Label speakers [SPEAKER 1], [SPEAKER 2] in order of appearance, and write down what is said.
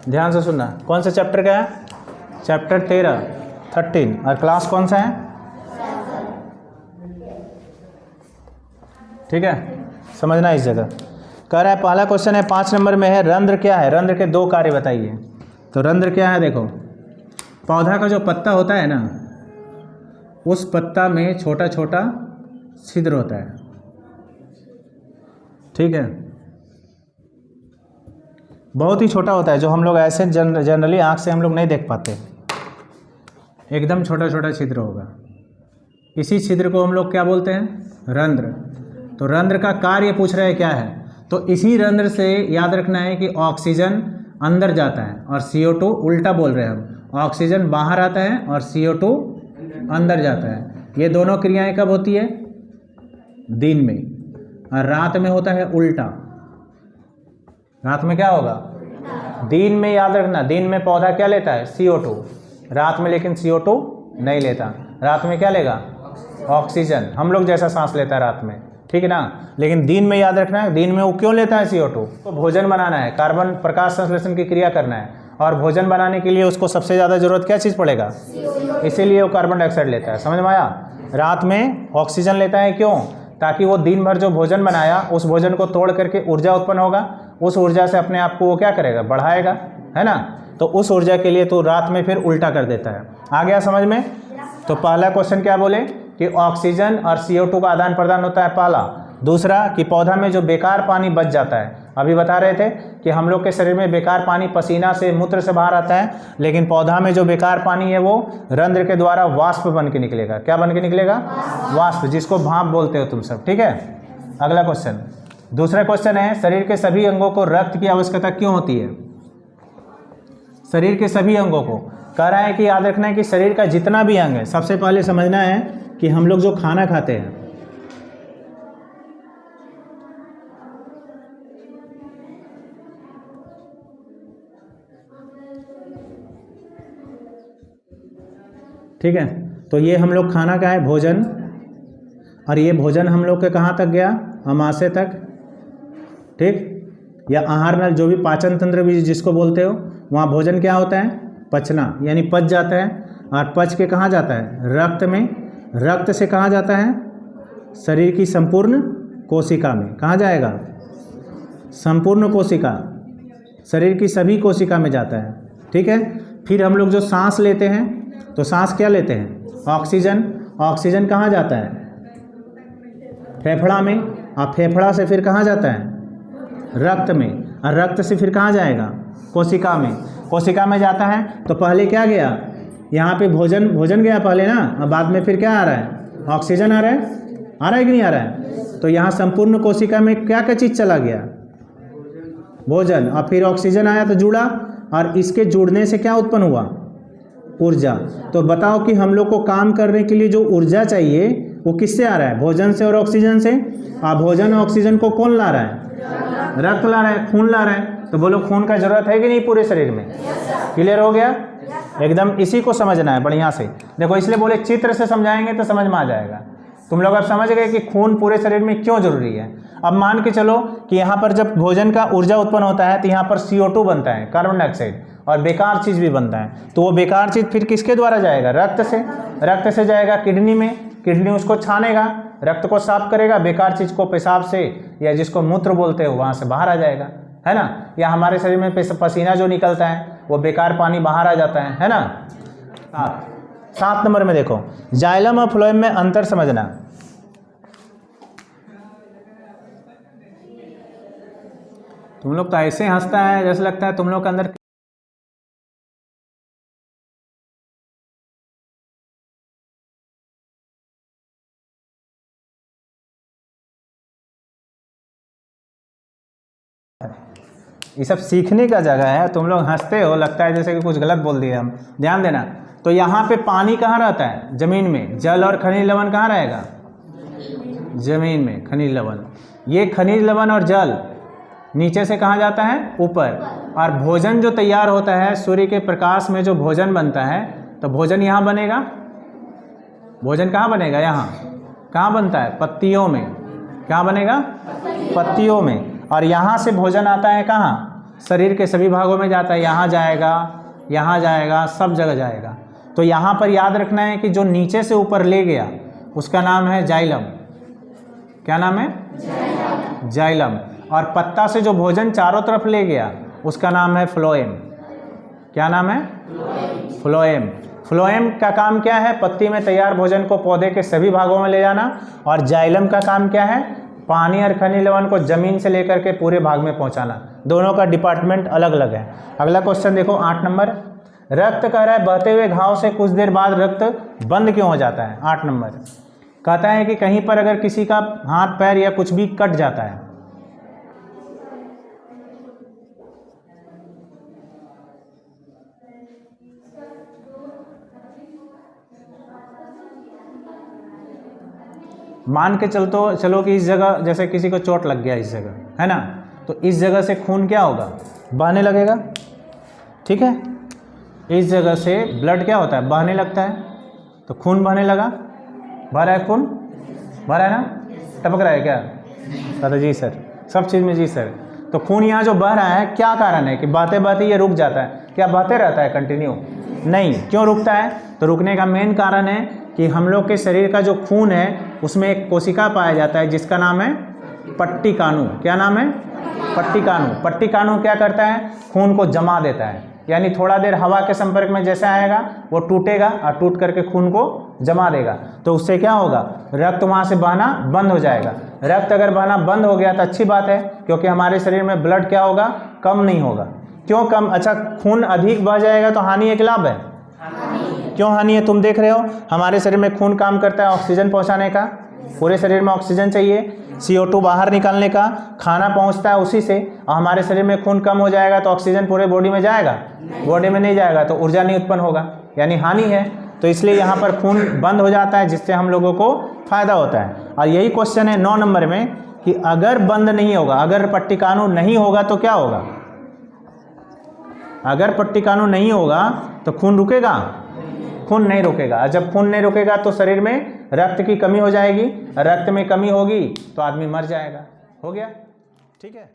[SPEAKER 1] ध्यान से सुनना। कौन सा चैप्टर का है? चैप्टर 13 और क्लास कौन सा है? ठीक है, समझना इस जगह। कह रहा है पहला क्वेश्चन है 5 नंबर में है, रंध्र क्या है? रंध्र के 2 कार्य बताइए। तो रंध्र क्या है? देखो, पौधा का जो पत्ता होता है ना, उस पत्ता में छोटा छोटा छिद्र होता है। ठीक है, बहुत ही छोटा होता है, जो हम लोग ऐसे जनरली आँख से हम लोग नहीं देख पाते। एकदम छोटा छोटा छिद्र होगा। इसी छिद्र को हम लोग क्या बोलते हैं? रंध्र। तो रंध्र का कार्य पूछ रहे हैं क्या है? तो इसी रंध्र से याद रखना है कि ऑक्सीजन अंदर जाता है और CO2 उल्टा बोल रहे हैं हम। ऑक्सीजन बाहर आता है और CO2 अंदर जाता है। ये दोनों क्रियाएं कब होती है? दिन में। और रात में होता है उल्टा। रात में क्या होगा? दिन में याद रखना, दिन में पौधा क्या लेता है? CO2। रात में लेकिन CO2 नहीं लेता। रात में क्या लेगा? ऑक्सीजन। हम लोग जैसा सांस लेता है रात में, ठीक है ना। लेकिन दिन में याद रखना है, दिन में वो क्यों लेता है CO2? तो भोजन बनाना है, कार्बन प्रकाश संश्लेषण की क्रिया करना है, और भोजन बनाने के लिए उसको सबसे ज़्यादा जरूरत क्या चीज़ पड़ेगा? इसीलिए वो कार्बन डाइऑक्साइड लेता है। समझ में आया? रात में ऑक्सीजन लेता है, क्यों? ताकि वो दिन भर जो भोजन बनाया, उस भोजन को तोड़ करके ऊर्जा उत्पन्न होगा। उस ऊर्जा से अपने आप को वो क्या करेगा? बढ़ाएगा, है ना। तो उस ऊर्जा के लिए तो रात में फिर उल्टा कर देता है। आ गया समझ में? तो पहला क्वेश्चन क्या बोले कि ऑक्सीजन और CO2 का आदान प्रदान होता है, पहला। दूसरा कि पौधा में जो बेकार पानी बच जाता है, अभी बता रहे थे कि हम लोग के शरीर में बेकार पानी पसीना से, मूत्र से बाहर आता है, लेकिन पौधा में जो बेकार पानी है वो रंध्र के द्वारा वाष्प बन के निकलेगा। क्या बन के निकलेगा? वाष्प, जिसको भाप बोलते हो तुम सब। ठीक है, अगला क्वेश्चन। दूसरा क्वेश्चन है, शरीर के सभी अंगों को रक्त की आवश्यकता क्यों होती है? शरीर के सभी अंगों को कह रहा है कि याद रखना है कि शरीर का जितना भी अंग है, सबसे पहले समझना है कि हम लोग जो खाना खाते हैं, ठीक है, तो ये हम लोग खाना का है भोजन, और ये भोजन हम लोग के कहाँ तक गया? अमाशय तक। ठीक, या आहार नल, जो भी पाचन तंत्र भी जिसको बोलते हो, वहाँ भोजन क्या होता है? पचना, यानी पच जाता है। और पच के कहाँ जाता है? रक्त में। रक्त से कहाँ जाता है? शरीर की संपूर्ण कोशिका में। कहाँ जाएगा? संपूर्ण कोशिका, शरीर की सभी कोशिका में जाता है। ठीक है, फिर हम लोग जो सांस लेते हैं, तो सांस क्या लेते हैं? ऑक्सीजन। ऑक्सीजन कहाँ जाता है? फेफड़ा में। और फेफड़ा से फिर कहाँ जाता है? रक्त में। और रक्त से फिर कहाँ जाएगा? कोशिका में। कोशिका में जाता है, तो पहले क्या गया? यहाँ पे भोजन गया पहले ना, और बाद में फिर क्या आ रहा है? ऑक्सीजन आ रहा है। आ रहा है कि नहीं आ रहा है? तो यहाँ संपूर्ण कोशिका में क्या क्या चीज़ चला गया? भोजन। और फिर ऑक्सीजन आया तो जुड़ा, और इसके जुड़ने से क्या उत्पन्न हुआ? ऊर्जा। तो बताओ कि हम लोग को काम करने के लिए जो ऊर्जा चाहिए वो किससे आ रहा है? भोजन से और ऑक्सीजन से। और भोजन और ऑक्सीजन को कौन ला रहा है? रक्त ला रहा है, खून ला रहा है। तो बोलो, खून का जरूरत है कि नहीं पूरे शरीर में? क्लियर हो गया? एकदम इसी को समझना है बढ़िया से। देखो, इसलिए बोले चित्र से समझाएंगे तो समझ में आ जाएगा। तुम लोग अब समझ गए कि खून पूरे शरीर में क्यों जरूरी है। अब मान के चलो कि यहाँ पर जब भोजन का ऊर्जा उत्पन्न होता है, तो यहाँ पर CO2 बनता है, कार्बन डाइऑक्साइड, और बेकार चीज़ भी बनता है। तो वो बेकार चीज़ फिर किसके द्वारा जाएगा? रक्त से। रक्त से जाएगा किडनी में, किडनी उसको छानेगा, रक्त को साफ करेगा, बेकार चीज़ को पेशाब से, या जिसको मूत्र बोलते हो, वहाँ से बाहर आ जाएगा, है ना। या हमारे शरीर में पसीना जो निकलता है, वो बेकार पानी बाहर आ जाता है ना। 7 नंबर में देखो, जाइलम और फ्लोएम में अंतर समझना। तुम लोग तो ऐसे हंसता है जैसे लगता है तुम लोग के अंदर ये सब सीखने का जगह है। तुम लोग हंसते हो, लगता है जैसे कि कुछ गलत बोल दिए हम। ध्यान देना। तो यहाँ पे पानी कहाँ रहता है? जमीन में। जल और खनिज लवण कहाँ रहेगा? जमीन में। खनिज लवण, ये खनिज लवण और जल नीचे से कहाँ जाता है? ऊपर। और भोजन जो तैयार होता है, सूर्य के प्रकाश में जो भोजन बनता है, तो भोजन यहाँ बनेगा। भोजन कहाँ बनेगा? यहाँ। कहाँ बनता है? पत्तियों में। कहाँ बनेगा? पत्तियों में। और यहाँ से भोजन आता है कहाँ? शरीर के सभी भागों में जाता है, यहाँ जाएगा, सब जगह जाएगा। तो यहाँ पर याद रखना है कि जो नीचे से ऊपर ले गया उसका नाम है जाइलम। क्या नाम है? जाइलम। और पत्ता से जो भोजन चारों तरफ ले गया उसका नाम है फ्लोएम। क्या नाम है? फ्लोएम। फ्लोएम का काम क्या है? पत्ती में तैयार भोजन को पौधे के सभी भागों में ले जाना। और जाइलम का काम क्या है? पानी और खनिज लवण को जमीन से लेकर के पूरे भाग में पहुंचाना। दोनों का डिपार्टमेंट अलग अलग है। अगला क्वेश्चन देखो 8 नंबर। रक्त कह रहा है बहते हुए घाव से कुछ देर बाद रक्त बंद क्यों हो जाता है? 8 नंबर कहता है कि कहीं पर अगर किसी का हाथ पैर या कुछ भी कट जाता है, मान के चलो कि इस जगह जैसे किसी को चोट लग गया इस जगह, है ना, तो इस जगह से खून क्या होगा? बहने लगेगा। ठीक है, इस जगह से ब्लड क्या होता है? बहने लगता है। तो खून बहने लगा, बह रहा है खून, बह रहा है ना, टपक रहा है क्या? दादा जी सर, सब चीज़ में जी सर। तो खून यहाँ जो बह रहा है क्या कारण है कि बहते बहते ये रुक जाता है? क्या बहते रहता है कंटिन्यू? नहीं। क्यों रुकता है? तो रुकने का मेन कारण है कि हम लोग के शरीर का जो खून है उसमें एक कोशिका पाया जाता है जिसका नाम है पट्टिकाणु। क्या नाम है? पट्टिकाणु। पट्टिकाणु क्या करता है? खून को जमा देता है, यानी थोड़ा देर हवा के संपर्क में जैसे आएगा वो टूटेगा और टूट करके खून को जमा देगा। तो उससे क्या होगा? रक्त वहाँ से बहना बंद हो जाएगा। रक्त अगर बहना बंद हो गया तो अच्छी बात है, क्योंकि हमारे शरीर में ब्लड क्या होगा? कम नहीं होगा। क्यों कम? अच्छा, खून अधिक बह जाएगा तो हानि है कि लाभ है? क्यों हानि है? तुम देख रहे हो हमारे शरीर में खून काम करता है ऑक्सीजन पहुंचाने का, पूरे शरीर में ऑक्सीजन चाहिए, CO2 बाहर निकालने का, खाना पहुंचता है उसी से। और हमारे शरीर में खून कम हो जाएगा तो ऑक्सीजन पूरे बॉडी में जाएगा? बॉडी में नहीं जाएगा, तो ऊर्जा नहीं उत्पन्न होगा, यानी हानि है। तो इसलिए यहाँ पर खून बंद हो जाता है जिससे हम लोगों को फायदा होता है। और यही क्वेश्चन है 9 नंबर में कि अगर बंद नहीं होगा, अगर पट्टिकाणु नहीं होगा तो क्या होगा? अगर पट्टिकाणु नहीं होगा तो खून रुकेगा? खून नहीं रुकेगा। जब खून नहीं रुकेगा तो शरीर में रक्त की कमी हो जाएगी, रक्त में कमी होगी तो आदमी मर जाएगा। हो गया? ठीक है।